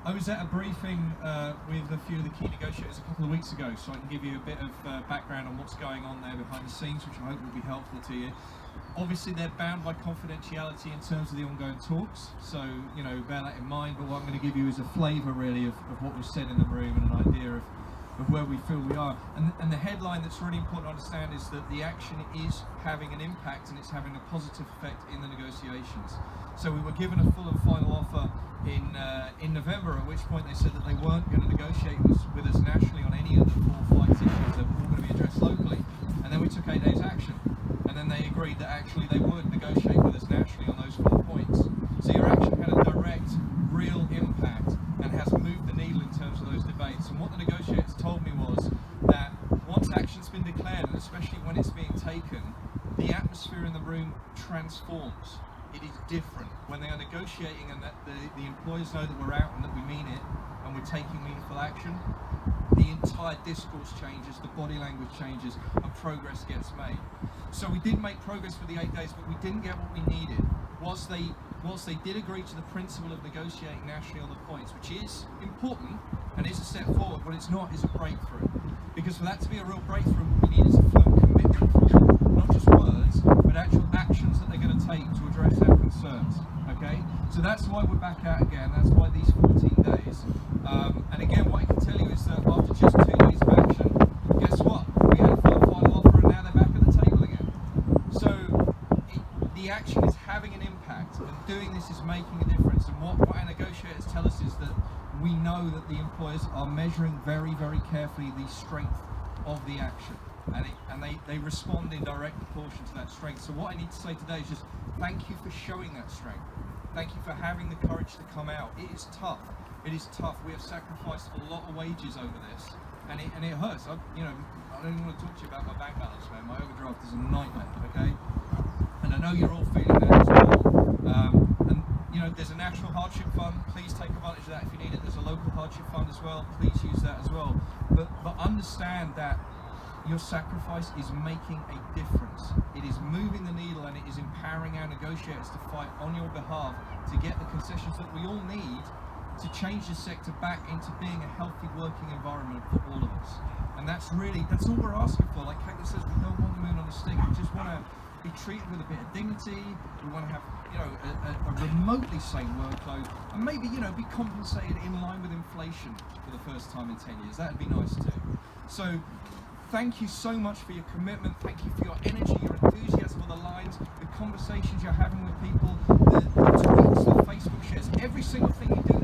I was at a briefing with a few of the key negotiators a couple of weeks ago, so I can give you a bit of background on what's going on there behind the scenes, which I hope will be helpful to you. Obviously, they're bound by confidentiality in terms of the ongoing talks, so bear that in mind. But what I'm going to give you is a flavour, really, of what was said in the room and an idea of where we feel we are. And the headline that's really important to understand is that the action is having an impact and it's having a positive effect in the negotiations. So we were given a full and final offer in November, at which point they said that they weren't going to negotiate with us nationally on any of the 4 flights issues that were all going to be addressed locally. And then we took 8 days action. And then they agreed that actually they would negotiate with us nationally on those 4 points. So your action had a direct, real impact and has moved the needle in terms of those debates. And what the negotiators told me was that once action's been declared, and especially when it's being taken, the atmosphere in the room transforms. It is different when they are negotiating, and that the employers know that we're out and that we mean it and we're taking meaningful action. The entire discourse changes, the body language changes, and progress gets made. So we did make progress for the 8 days, but we didn't get what we needed. Whilst they did agree to the principle of negotiating nationally on the points, which is important and is a step forward, what it's not is a breakthrough. Because for that to be a real breakthrough, what we need is a firm commitment from them, not just words, but actual actions that they're going to take to address our concerns. Okay? So that's why we're back out again. That's why these 14 days. And again, what I can tell you is that after just 2 days of action, guess what? We had a final offer, and now they're back at the table again. So the action is having an impact, and doing this is making a difference. And what our negotiators tell us is that we know that the employers are measuring very, very carefully the strength of the action, and they respond in direct proportion to that strength. So what I need to say today is just thank you for showing that strength. Thank you for having the courage to come out. It is tough. It is tough. We have sacrificed a lot of wages over this, and it hurts. I don't even want to talk to you about my bank balance, man. My overdraft is a nightmare. Okay, and I know you're all feeling that as well. And there's a national hardship fund. Please take advantage of that if you need it. There's a local hardship fund as well. Please use that as well. But understand that your sacrifice is making a difference. It is moving the needle, and it is empowering our negotiators to fight on your behalf to get the concessions that we all need to change the sector back into being a healthy working environment for all of us. And that's all we're asking for. Like Caitlin says, we don't want the moon on a stick. We just want to be treated with a bit of dignity. We want to have a remotely sane workload, and maybe be compensated in line with inflation for the first time in 10 years. That'd be nice too. So thank you so much for your commitment. Thank you for your energy, your enthusiasm for the lines, the conversations you're having with people, the tweets, the Facebook shares, every single thing you do